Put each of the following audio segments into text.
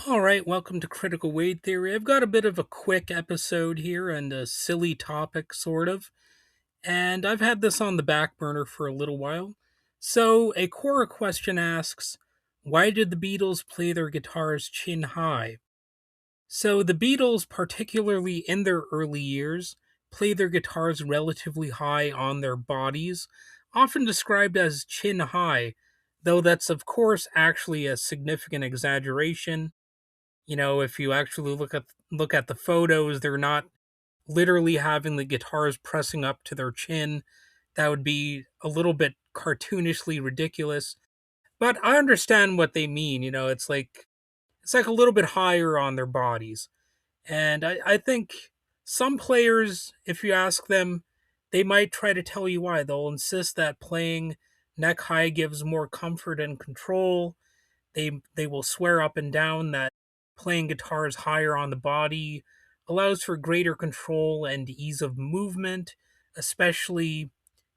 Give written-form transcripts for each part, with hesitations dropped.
All right, welcome to Critical Weight Theory. I've got a bit of a quick episode here and a silly topic, sort of. And I've had this on the back burner for a little while. So, a Quora question asks, why did the Beatles play their guitars chin high? So, the Beatles, particularly in their early years, play their guitars relatively high on their bodies, often described as chin high, though that's, of course, actually a significant exaggeration. If you actually look at the photos, they're not literally having the guitars pressing up to their chin. That would be a little bit cartoonishly ridiculous. But I understand what they mean. It's like a little bit higher on their bodies. And I think some players, if you ask them, they might try to tell you why. They'll insist that playing neck high gives more comfort and control. They will swear up and down that playing guitars higher on the body allows for greater control and ease of movement, especially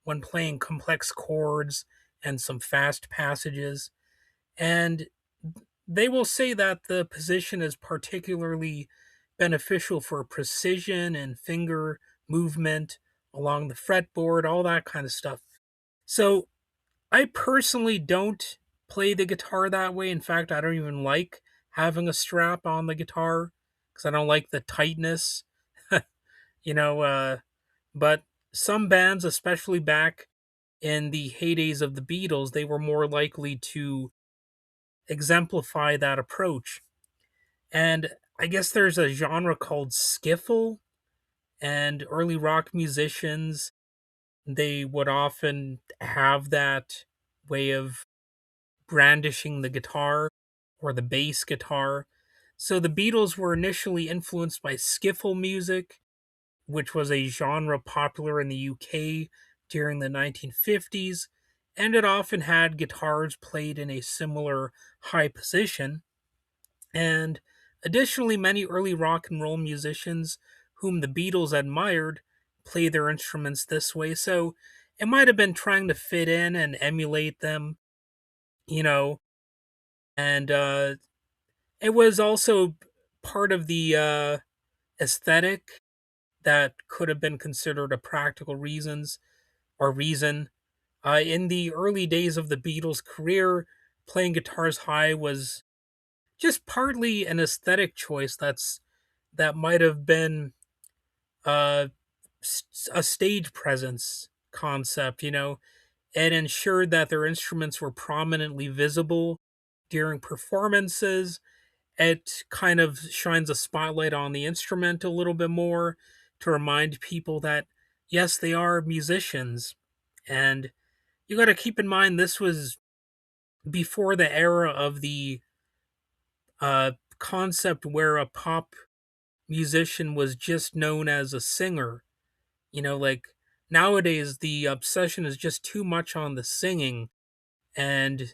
when playing complex chords and some fast passages. And they will say that the position is particularly beneficial for precision and finger movement along the fretboard, all that kind of stuff. So I personally don't play the guitar that way. In fact, I don't even like having a strap on the guitar because I don't like the tightness, you know. But some bands, especially back in the heydays of the Beatles, they were more likely to exemplify that approach. And I guess there's a genre called skiffle, and early rock musicians, they would often have that way of brandishing the guitar or the bass guitar. So the Beatles were initially influenced by skiffle music, which was a genre popular in the UK during the 1950s, and it often had guitars played in a similar high position. And additionally, many early rock and roll musicians whom the Beatles admired play their instruments this way. So it might have been trying to fit in and emulate them, you know, and it was also part of the aesthetic that could have been considered a practical reasons or reason. In the early days of the Beatles' career, playing guitars high was just partly an aesthetic choice that might have been uh, a stage presence concept. It ensured that their instruments were prominently visible during performances. It kind of shines a spotlight on the instrument a little bit more to remind people that, yes, they are musicians. And you got to keep in mind, this was before the era of the concept where a pop musician was just known as a singer. Like nowadays, the obsession is just too much on the singing, and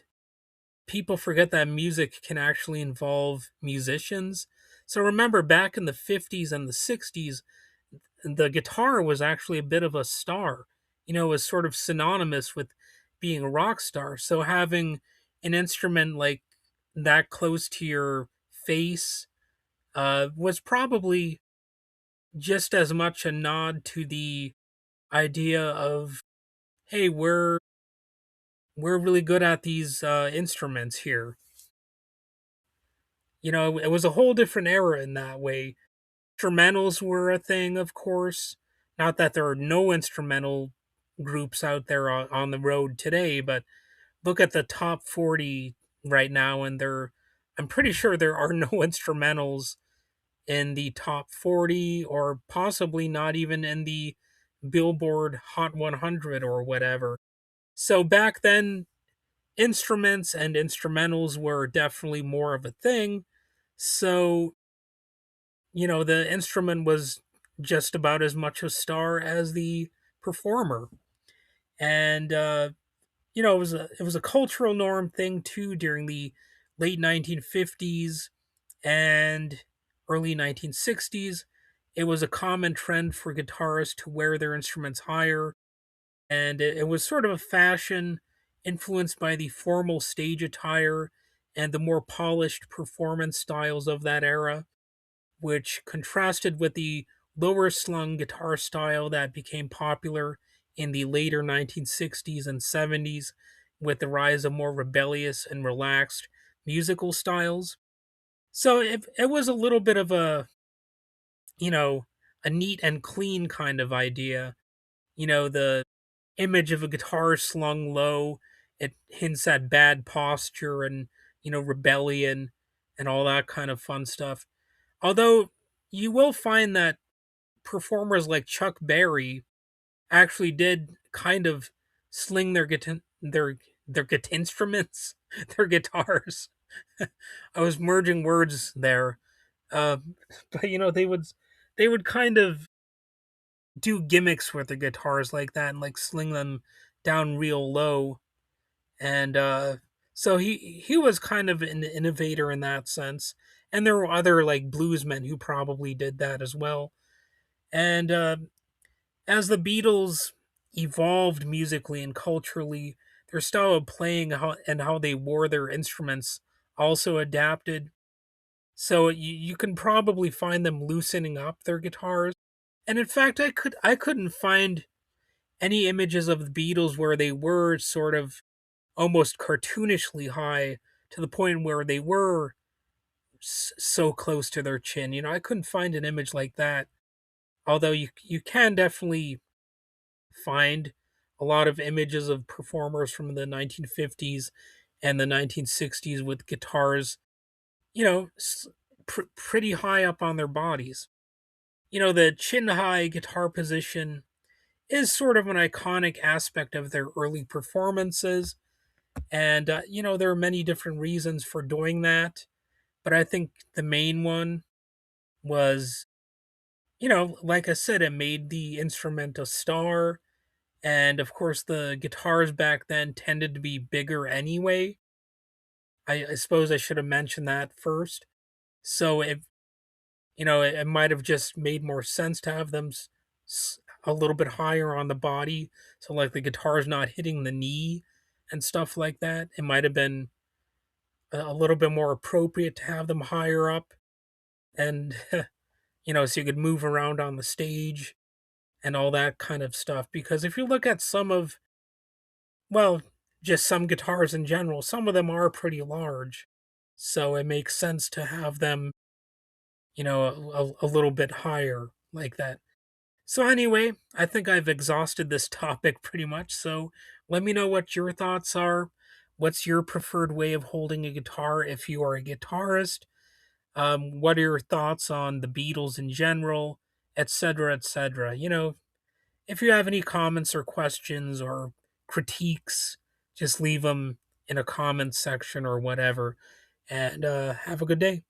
people forget that music can actually involve musicians. So remember, back in the 50s and the 60s, the guitar was actually a bit of a star. It was sort of synonymous with being a rock star. So having an instrument like that close to your face was probably just as much a nod to the idea of, hey, we're really good at these instruments here. It was a whole different era in that way. Instrumentals were a thing, of course. Not that there are no instrumental groups out there on the road today, but look at the top 40 right now, and I'm pretty sure there are no instrumentals in the top 40, or possibly not even in the Billboard Hot 100 or whatever. So back then, instruments and instrumentals were definitely more of a thing. So the instrument was just about as much a star as the performer. And it was a cultural norm thing too during the late 1950s and early 1960s. It was a common trend for guitarists to wear their instruments higher, and it was sort of a fashion influenced by the formal stage attire and the more polished performance styles of that era, which contrasted with the lower slung guitar style that became popular in the later 1960s and 70s with the rise of more rebellious and relaxed musical styles. So it was a little bit of you know, a neat and clean kind of idea. The image of a guitar slung low, it hints at bad posture and, rebellion and all that kind of fun stuff. Although you will find that performers like Chuck Berry actually did kind of sling their guitar instruments, their guitars. I was merging words there, uh, but they would kind of do gimmicks with the guitars like that and like sling them down real low, and so he was kind of an innovator in that sense. And there were other like bluesmen who probably did that as well. And as the Beatles evolved musically and culturally, their style of playing and how they wore their instruments also adapted. So you can probably find them loosening up their guitars. And in fact, I couldn't find any images of the Beatles where they were sort of almost cartoonishly high to the point where they were so close to their chin. I couldn't find an image like that. Although you can definitely find a lot of images of performers from the 1950s and the 1960s with guitars, you know, pretty high up on their bodies. The chin high guitar position is sort of an iconic aspect of their early performances. And, there are many different reasons for doing that. But I think the main one was, like I said, it made the instrument a star. And of course, the guitars back then tended to be bigger anyway. I suppose I should have mentioned that first. So it might have just made more sense to have them a little bit higher on the body. So, like, the guitar's not hitting the knee and stuff like that. It might have been a little bit more appropriate to have them higher up. And, so you could move around on the stage and all that kind of stuff. Because if you look at well, just some guitars in general, some of them are pretty large. So it makes sense to have them, a little bit higher like that. So, anyway, I think I've exhausted this topic pretty much. So, let me know what your thoughts are. What's your preferred way of holding a guitar if you are a guitarist? What are your thoughts on the Beatles in general, etc., etc.? If you have any comments or questions or critiques, just leave them in a comment section or whatever. And have a good day.